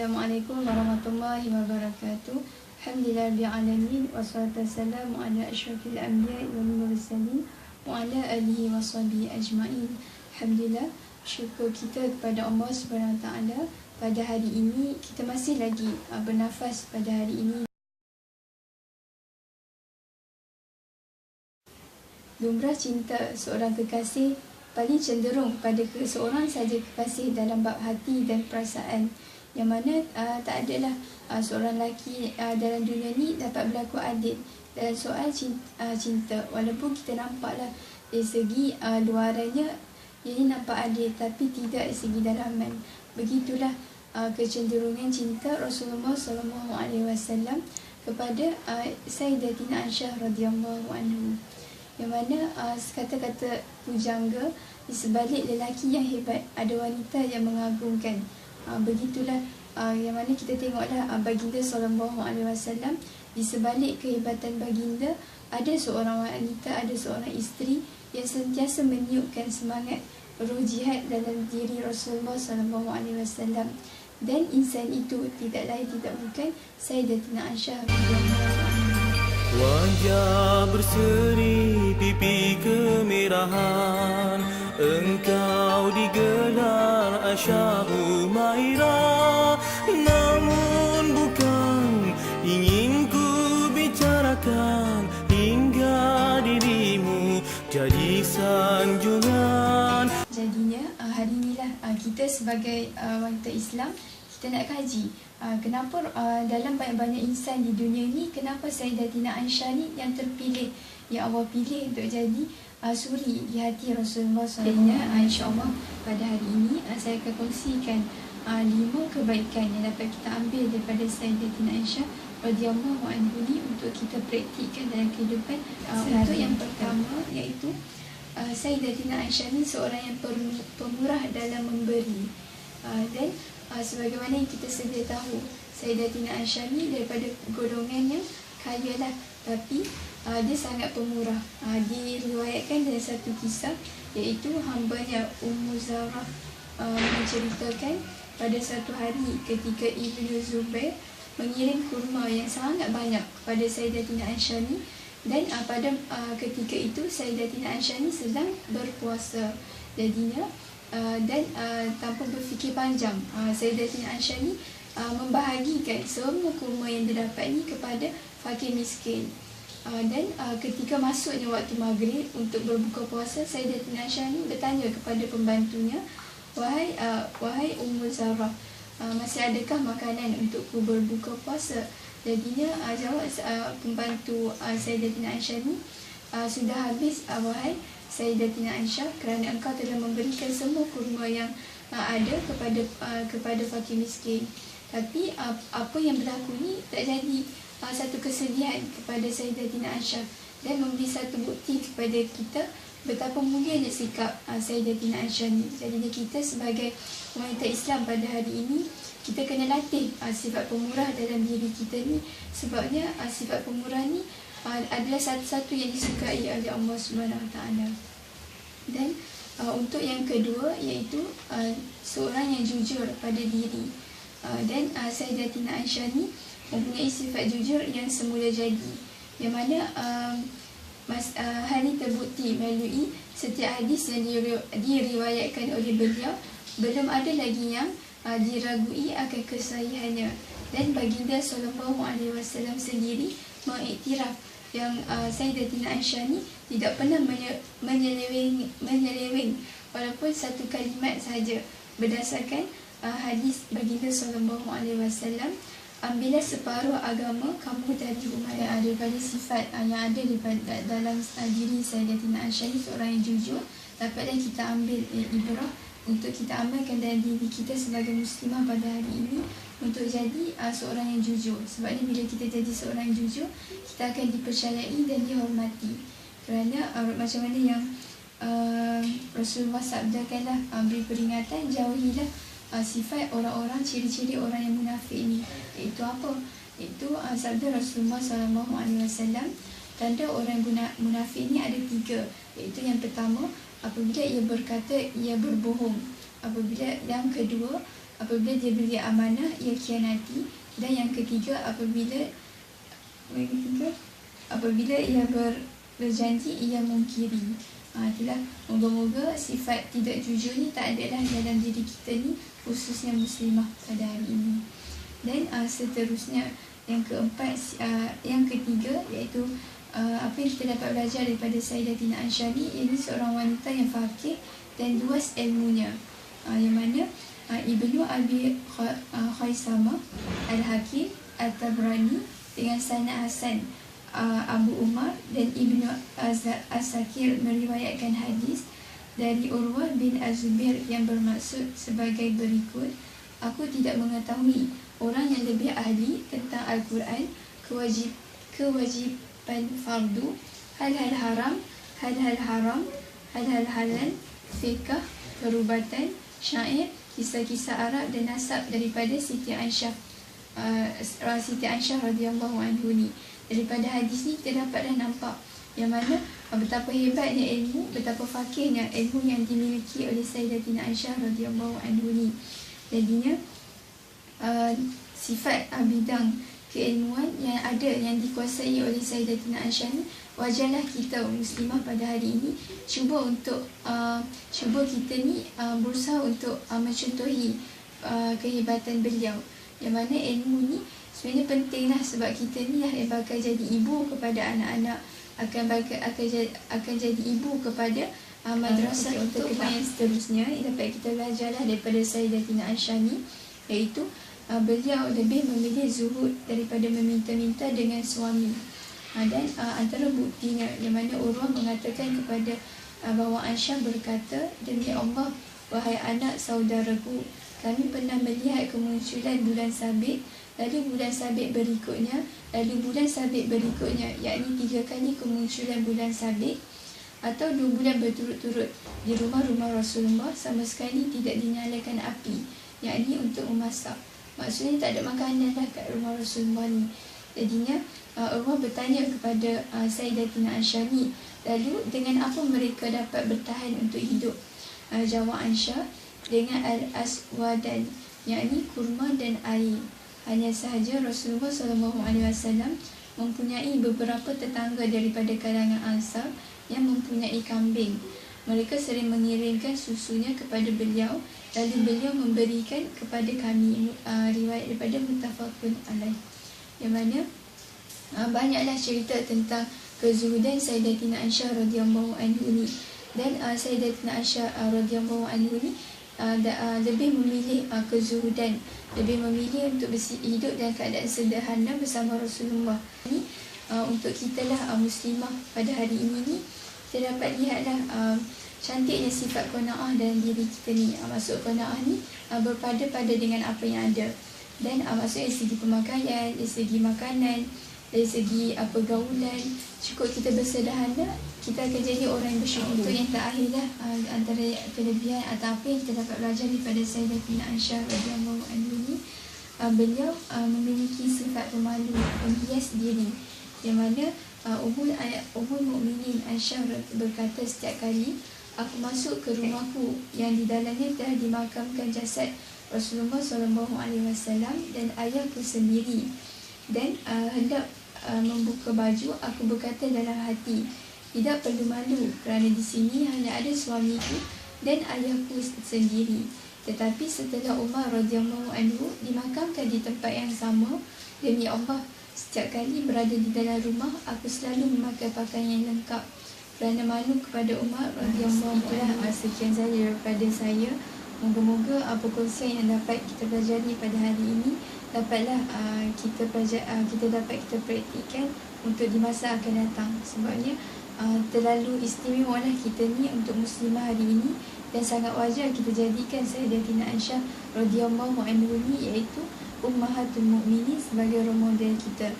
Assalamualaikum warahmatullahi wabarakatuh. Alhamdulillahirabbil alamin wassalatu wassalamu ala asyrafil anbiya'i wal mursalin wa ala alihi washabihi ajmain. Alhamdulillah, syukur kita kepada Allah Subhanahu wa taala pada hari ini kita masih lagi bernafas pada hari ini. Lumrah cinta seorang kekasih paling cenderung pada seorang saja kekasih dalam bab hati dan perasaan, yang mana tak adalah seorang lelaki dalam dunia ni dapat berlaku adil dalam soal cinta. Walaupun kita nampaklah dari segi luarannya ini nampak adil, tapi tidak dari segi dalaman. Begitulah kecenderungan cinta Rasulullah SAW kepada Sayyidatina Aisyah radhiyallahu anhu, yang mana kata-kata pujangga di sebalik lelaki yang hebat ada wanita yang mengagumkan. Begitulah yang mana kita tengoklah baginda sallallahu alaihi wasallam, di sebalik kehebatan baginda ada seorang wanita, ada seorang isteri yang sentiasa meniupkan semangat roh jihad dalam diri Rasulullah sallallahu alaihi wasallam, dan insan itu tidak lain tidak bukan Sayyidatina Aisyah radhiyallahu anha. Wajah berseri, pipi kemerahan, engkau digelar Aisyah Humairah. Namun bukan ingin ku bicarakan hingga dirimu jadi sanjungan. Jadinya hari inilah kita sebagai wanita Islam, kita nak kaji kenapa dalam banyak-banyak insan di dunia ni, kenapa Sayyidatina Aisyah ni yang terpilih, yang Allah pilih untuk jadi suri di hati Rasulullah SAW. InsyaAllah pada hari ini saya akan kongsikan 5 kebaikan yang dapat kita ambil daripada Sayyidatina Aisyah radhiyallahu anha ni untuk kita praktikkan dalam kehidupan. Untuk yang pertama iaitu Sayyidatina Aisyah ni seorang yang pemurah dalam memberi, dan sebagaimana yang kita sedia tahu, Sayyidatina Aisyah ni daripada golongan yang kaya lah, tapi dia sangat pemurah. Diriwayatkan dalam satu kisah, iaitu hambanya Ummu Zarah menceritakan pada satu hari ketika Ibnu Zubair mengirim kurma yang sangat banyak kepada Sayyidatina Aisyah ni, dan pada ketika itu Sayyidatina Aisyah ni sedang berpuasa. Jadinya dan tanpa berfikir panjang, Sayyidatina Aisyah ni membahagikan semua kurma yang dia dapat ni kepada fakir miskin. Dan ketika masuknya waktu maghrib untuk berbuka puasa, Sayyidatina Aisyah ni bertanya kepada pembantunya, wahai Ummu Zarah, masih adakah makanan untukku berbuka puasa? Jadinya jawab pembantu Sayyidatina Aisyah ni, sudah habis wahai Sayyidatina Aisyah, kerana engkau telah memberikan semua kurma yang ada kepada fakir miskin. Tapi apa yang berlaku ni tak jadi satu kesedihan kepada Sayyidatina Aisyah, dan memberi satu bukti kepada kita betapa mulianya sikap Sayyidatina Aisyah ni. Jadi kita sebagai wanita Islam pada hari ini, kita kena latih sifat pemurah dalam diri kita ni, sebabnya sifat pemurah ni adalah satu-satu yang disukai oleh Allah Subhanahu Wa Taala. Dan untuk yang kedua iaitu seorang yang jujur pada diri. Dan Sayyidatina Aisyah ni mempunyai sifat jujur yang semula jadi, yang mana hal ini terbukti melalui setiap hadis yang diriwayatkan oleh beliau. Belum ada lagi yang diragui akan kesahihannya, dan baginda SAW sendiri mengiktiraf yang Sayyidatina Aisyah ni tidak pernah menyeleweng walaupun satu kalimat sahaja. Berdasarkan hadis baginda SAW, ambillah separuh agama kamu dari Umayyah. Daripada sifat yang ada dalam diri Sayyidatina Aisyah ni, seorang yang jujur, dapatlah kita ambil ibrah untuk kita amalkan dalam diri kita sebagai muslimah pada hari ini, untuk jadi seorang yang jujur. Sebab ni bila kita jadi seorang yang jujur, kita akan dipercayai dan dihormati. Kerana macam mana yang Rasulullah sabdakanlah, beri peringatan, jauhilah sifat orang-orang, ciri-ciri orang yang munafik ni. Iaitu apa? Itu sabda Rasulullah SAW, tanda orang munafik ni ada 3. Iaitu yang pertama, apabila ia berkata ia berbohong. Apabila yang kedua, apabila dia beri amanah ia khianati, dan yang ketiga apabila ia berjanji ia mungkiri. Itulah, moga-moga sifat tidak jujur ni tak adalah dalam diri kita ni, khususnya muslimah pada hari ini. Dan seterusnya yang keempat, yang ketiga, iaitu apa yang kita dapat belajar daripada Sayyidatina Aisyah ni, ini seorang wanita yang faqih dan luas ilmunya, yang mana Ibnu Abi Khaisamah Al-Hakim At-Tabrani dengan sanad hasan Abu Umar dan Ibnu Asakir meriwayatkan hadis dari Urwah bin Az-Zubair yang bermaksud sebagai berikut: aku tidak mengetahui orang yang lebih ahli tentang Al-Quran, kewajiban fardu, hal-hal haram, hal-hal halal, fiqh, perubatan, syair, kisah-kisah Arab dan nasab daripada Siti Aisyah radhiyallahu anhu ni. Daripada hadis ni kita dapatlah nampak yang mana betapa hebatnya ilmu, betapa fakihnya ilmu yang dimiliki oleh Sayyidatina Aisyah radhiyallahu anhu ni. Jadinya sifat bidang keilmuan yang ada, yang dikuasai oleh Sayyidatina Aisyah ni, wajarlah kita muslimah pada hari ini cuba kita ni berusaha untuk mencontohi kehebatan beliau, yang mana ilmu ni sebenarnya pentinglah, sebab kita ni lah yang bakal jadi ibu kepada anak-anak, akan jadi ibu kepada madrasah untuk yang seterusnya. Yang dapat kita belajarlah daripada Sayyidatina Aisyah ni, iaitu beliau lebih memilih zuhud daripada meminta-minta dengan suami. Dan antara buktinya yang mana Urwah mengatakan kepada bahawa Aisyah berkata, demi Allah, wahai anak saudaraku, kami pernah melihat kemunculan bulan sabit, lalu bulan sabit berikutnya, lalu bulan sabit berikutnya, yakni 3 kali kemunculan bulan sabit atau 2 bulan berturut-turut di rumah-rumah Rasulullah sama sekali tidak dinyalakan api, yakni untuk memasak. Maksudnya tak ada makanan lah kat rumah Rasulullah ni. Jadinya Urwah bertanya kepada Sayyidatina Aisyah ni, lalu dengan apa mereka dapat bertahan untuk hidup? Jawab Aisyah, dengan al-aswadan, yakni kurma dan air. Hanya sahaja Rasulullah SAW mempunyai beberapa tetangga daripada kalangan Ansar yang mempunyai kambing. Mereka sering mengirimkan susunya kepada beliau, lalu beliau memberikan kepada kami. Riwayat daripada Muttafaqun alaih, yang mana banyaklah cerita tentang kezuhudan Sayyidatina Aisyah radhiyallahu anhu ni. Dan Sayyidatina Aisyah radhiyallahu anhu ni lebih memilih kezuhudan, lebih memilih untuk hidup dalam keadaan sederhana bersama Rasulullah. Ini untuk kita lah muslimah pada hari ini ni, kita dapat lihatlah cantiknya sifat qanaah dalam diri kita ni. Maksud qanaah ni berpada-pada dengan apa yang ada. Dan maksudnya dari segi pemakaian, dari segi makanan, dari segi pergaulan, cukup kita bersederhana, kita akan jadi orang yang bersyukur. Untuk yang terakhir lah, antara kelebihan atau apa yang kita dapat belajar daripada Sayyidatina Aisyah radhiyallahu anha ni, beliau memiliki sifat pemalu, menghias diri, yang mana Ummul Mukminin Aisyah berkata, setiap kali aku masuk ke rumahku yang di dalamnya telah dimakamkan jasad Rasulullah SAW dan ayahku sendiri, dan hendak membuka baju, aku berkata dalam hati, tidak perlu malu kerana di sini hanya ada suamiku dan ayahku sendiri. Tetapi setelah Umar radhiyallahu anhu dimakamkan di tempat yang sama, demi Allah, setiap kali berada di dalam rumah, aku selalu memakai pakaian yang lengkap kerana malu kepada Umar radhiyallahu anhu. Sekian sahaja daripada saya. Moga-moga perkongsian yang dapat kita pelajari pada hari ini dapatlah kita dapat kita praktikkan untuk di masa akan datang. Sebabnya terlalu istimewa lah kita ni untuk muslimah hari ini, dan sangat wajar kita jadikan Sayyidatina Aisyah radhiyallahu anha ni, iaitu Ummahatul Mukminin, sebagai role model kita.